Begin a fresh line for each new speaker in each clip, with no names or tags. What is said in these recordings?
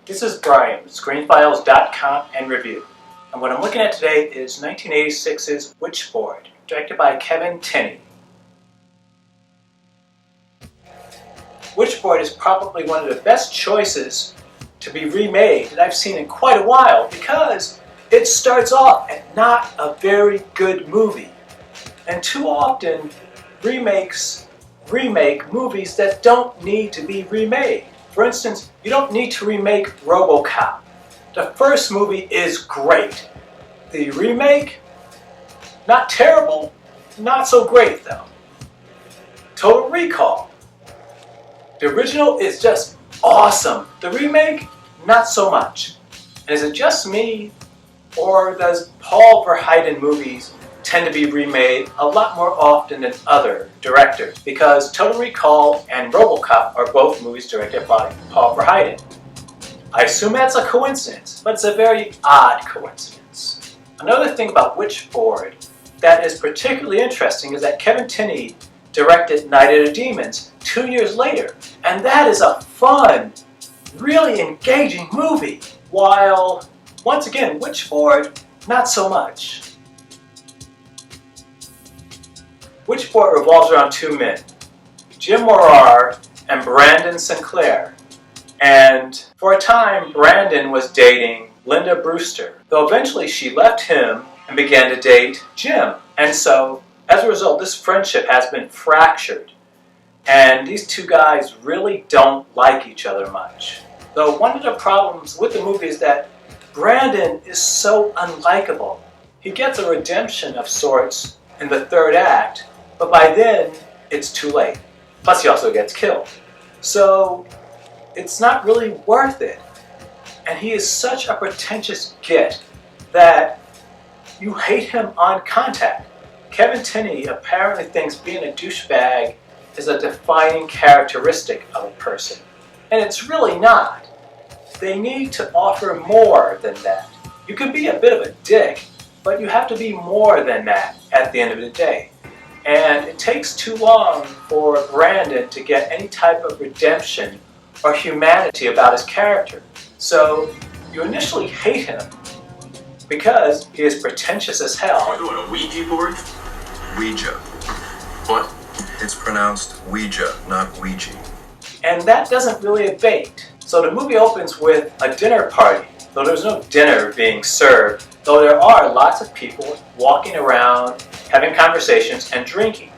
This is Brian with ScreenFiles.com and Review. And what I'm looking at today is 1986's Witchboard, directed by Kevin Tenney. Witchboard is probably one of the best choices to be remade that I've seen in quite a while because it starts off at not a very good movie. And too often, remakes remake movies that don't need to be remade. For instance, you don't need to remake RoboCop. The first movie is great. The remake, not terrible, not so great though. Total Recall. The original is just awesome. The remake, not so much. And is it just me, or does Paul Verhoeven movies tend to be remade a lot more often than other directors? Because Total Recall and RoboCop are both movies directed by Paul Verhoeven. I assume that's a coincidence, but it's a very odd coincidence. Another thing about Witchboard that is particularly interesting is that Kevin Tenney directed Night of the Demons 2 years later, and that is a fun, really engaging movie, while, once again, Witchboard, not so much. Witchboard revolves around two men, Jim Morar and Brandon Sinclair. And for a time, Brandon was dating Linda Brewster, though eventually she left him and began to date Jim. And so, as a result, this friendship has been fractured. And these two guys really don't like each other much. Though one of the problems with the movie is that Brandon is so unlikable. He gets a redemption of sorts in the third act, but by then, it's too late. Plus, he also gets killed. So, it's not really worth it. And he is such a pretentious git that you hate him on contact. Kevin Tenney apparently thinks being a douchebag is a defining characteristic of a person. And it's really not. They need to offer more than that. You can be a bit of a dick, but you have to be more than that at the end of the day. And it takes too long for Brandon to get any type of redemption or humanity about his character. So you initially hate him because he is pretentious as hell.
We're doing a Ouija board?
Ouija.
What?
It's pronounced Ouija, not Ouija.
And that doesn't really abate. So the movie opens with a dinner party, though there's no dinner being served, though there are lots of people walking around, having conversations and drinking.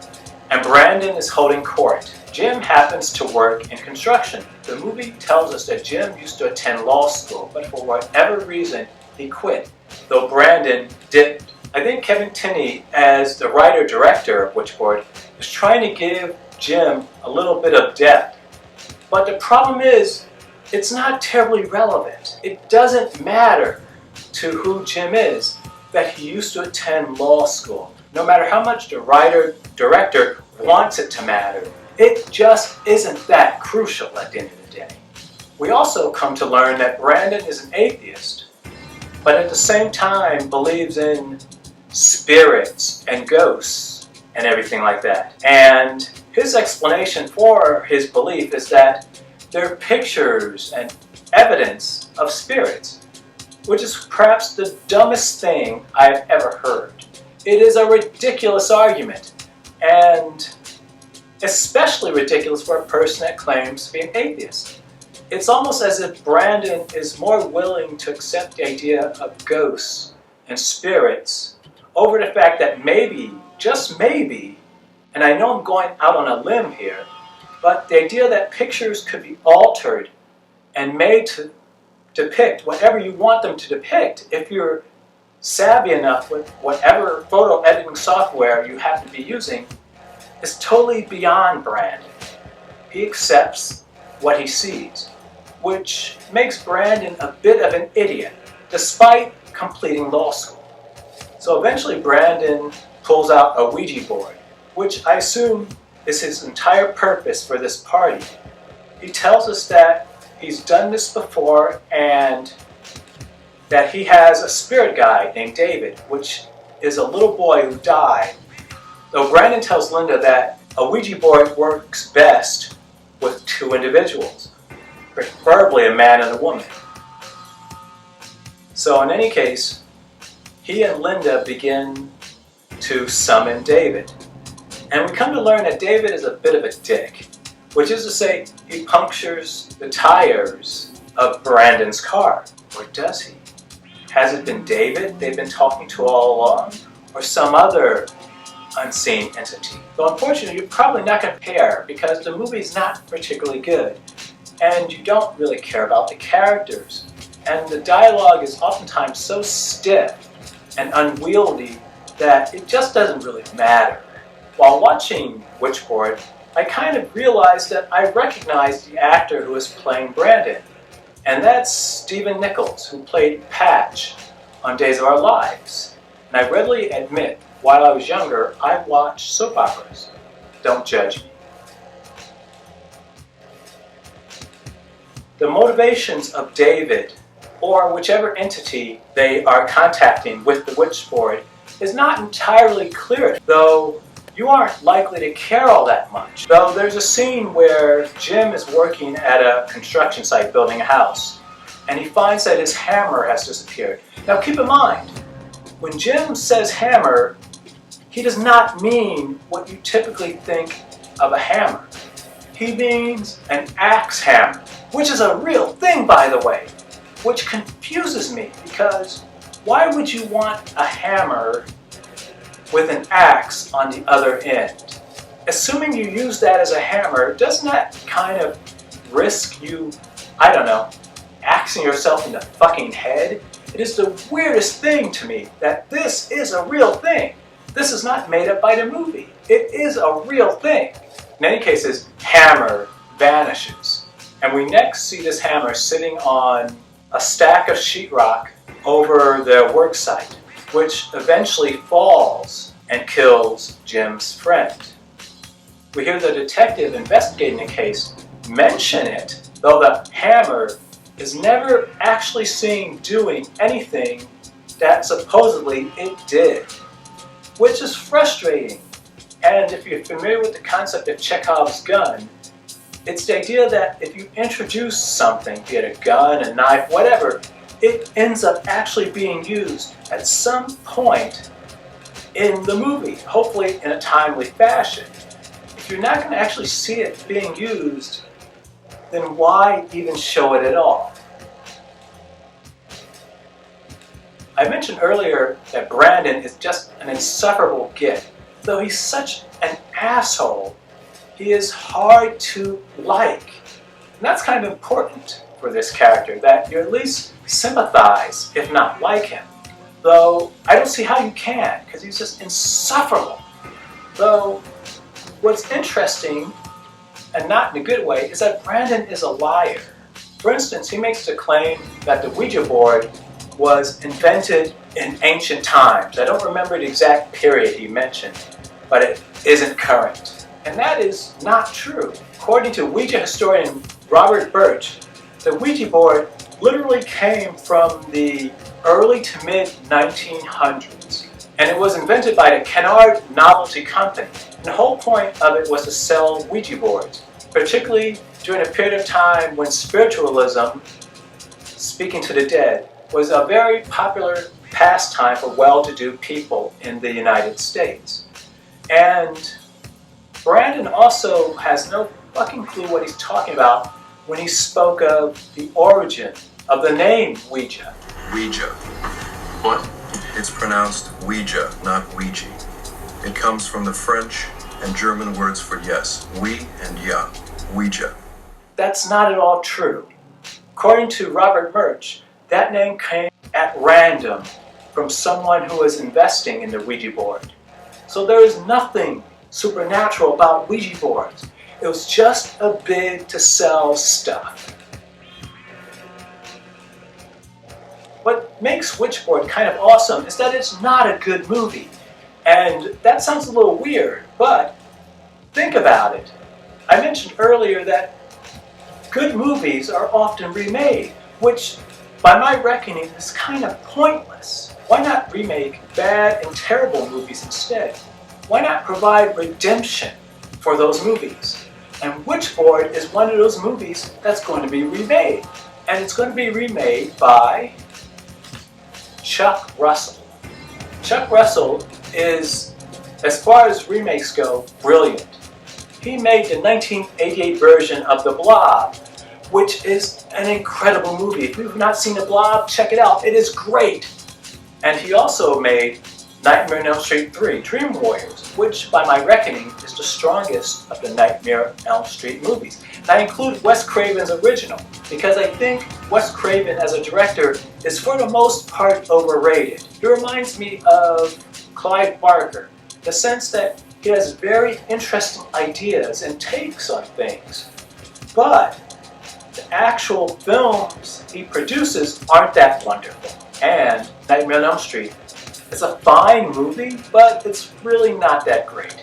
And Brandon is holding court. Jim happens to work in construction. The movie tells us that Jim used to attend law school, but for whatever reason, he quit, though Brandon didn't. I think Kevin Tenney, as the writer-director of Witchboard, is trying to give Jim a little bit of depth. But the problem is, it's not terribly relevant. It doesn't matter to who Jim is that he used to attend law school. No matter how much the writer-director wants it to matter, it just isn't that crucial at the end of the day. We also come to learn that Brandon is an atheist, but at the same time believes in spirits and ghosts and everything like that. And his explanation for his belief is that there are pictures and evidence of spirits, which is perhaps the dumbest thing I've ever heard. It is a ridiculous argument, and especially ridiculous for a person that claims to be an atheist. It's almost as if Brandon is more willing to accept the idea of ghosts and spirits over the fact that maybe, just maybe, and I know I'm going out on a limb here, but the idea that pictures could be altered and made to depict whatever you want them to depict if you're savvy enough with whatever photo editing software you happen to be using is totally beyond Brandon. He accepts what he sees, which makes Brandon a bit of an idiot, despite completing law school. So eventually Brandon pulls out a Ouija board, which I assume is his entire purpose for this party. He tells us that he's done this before and that he has a spirit guide named David, which is a little boy who died. Though Brandon tells Linda that a Ouija board works best with two individuals, preferably a man and a woman. So in any case, he and Linda begin to summon David. And we come to learn that David is a bit of a dick, which is to say, he punctures the tires of Brandon's car. Or does he? Has it been David they've been talking to all along? Or some other unseen entity? Though unfortunately, you're probably not going to care because the movie's not particularly good. And you don't really care about the characters. And the dialogue is oftentimes so stiff and unwieldy that it just doesn't really matter. While watching Witchboard, I kind of realized that I recognized the actor who was playing Brandon. And that's Stephen Nichols, who played Patch on Days of Our Lives. And I readily admit, while I was younger, I watched soap operas. Don't judge me. The motivations of David, or whichever entity they are contacting with the Witchboard, is not entirely clear, though you aren't likely to care all that much. Though there's a scene where Jim is working at a construction site building a house, and he finds that his hammer has disappeared. Now keep in mind, when Jim says hammer, he does not mean what you typically think of a hammer. He means an axe hammer, which is a real thing, by the way, which confuses me because why would you want a hammer with an axe on the other end? Assuming you use that as a hammer, doesn't that kind of risk you, I don't know, axing yourself in the fucking head? It is the weirdest thing to me that this is a real thing. This is not made up by the movie. It is a real thing. In any cases, hammer vanishes. And we next see this hammer sitting on a stack of sheetrock over their work site, which eventually falls and kills Jim's friend. We hear the detective investigating the case mention it, though the hammer is never actually seen doing anything that supposedly it did, which is frustrating. And if you're familiar with the concept of Chekhov's gun, it's the idea that if you introduce something, be it a gun, a knife, whatever, it ends up actually being used at some point in the movie, hopefully in a timely fashion. If you're not going to actually see it being used, then why even show it at all? I mentioned earlier that Brandon is just an insufferable git. Though he's such an asshole, he is hard to like. And that's kind of important for this character, that you at least sympathize, if not like him. Though I don't see how you can, because he's just insufferable. Though what's interesting, and not in a good way, is that Brandon is a liar. For instance, he makes the claim that the Ouija board was invented in ancient times. I don't remember the exact period he mentioned, but it isn't current. And that is not true. According to Ouija historian Robert Birch, the Ouija board literally came from the early to mid 1900s. And it was invented by the Kennard Novelty Company. And the whole point of it was to sell Ouija boards, particularly during a period of time when spiritualism, speaking to the dead, was a very popular pastime for well-to-do people in the United States. And Brandon also has no fucking clue what he's talking about when he spoke of the origin of the name Ouija.
Ouija.
What?
It's pronounced Ouija, not Ouija. It comes from the French and German words for yes, oui and ja, Ouija.
That's not at all true. According to Robert Birch, that name came at random from someone who was investing in the Ouija board. So there is nothing supernatural about Ouija boards. It was just a bid to sell stuff. What makes Witchboard kind of awesome is that it's not a good movie. And that sounds a little weird, but think about it. I mentioned earlier that good movies are often remade, which by my reckoning is kind of pointless. Why not remake bad and terrible movies instead? Why not provide redemption for those movies? And Witchboard is one of those movies that's going to be remade. And it's going to be remade by Chuck Russell. Chuck Russell is, as far as remakes go, brilliant. He made the 1988 version of The Blob, which is an incredible movie. If you've not seen The Blob, check it out. It is great. And he also made Nightmare on Elm Street 3, Dream Warriors, which by my reckoning is the strongest of the Nightmare on Elm Street movies. And I include Wes Craven's original because I think Wes Craven as a director is for the most part overrated. He reminds me of Clive Barker, in the sense that he has very interesting ideas and takes on things. But the actual films he produces aren't that wonderful. And Nightmare on Elm Street is a fine movie, but it's really not that great.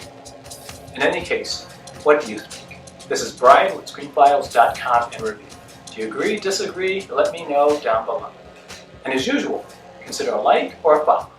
In any case, what do you think? This is Brian with ScreenFiles.com and Review. Do you agree, disagree? Let me know down below. And as usual, consider a like or a follow.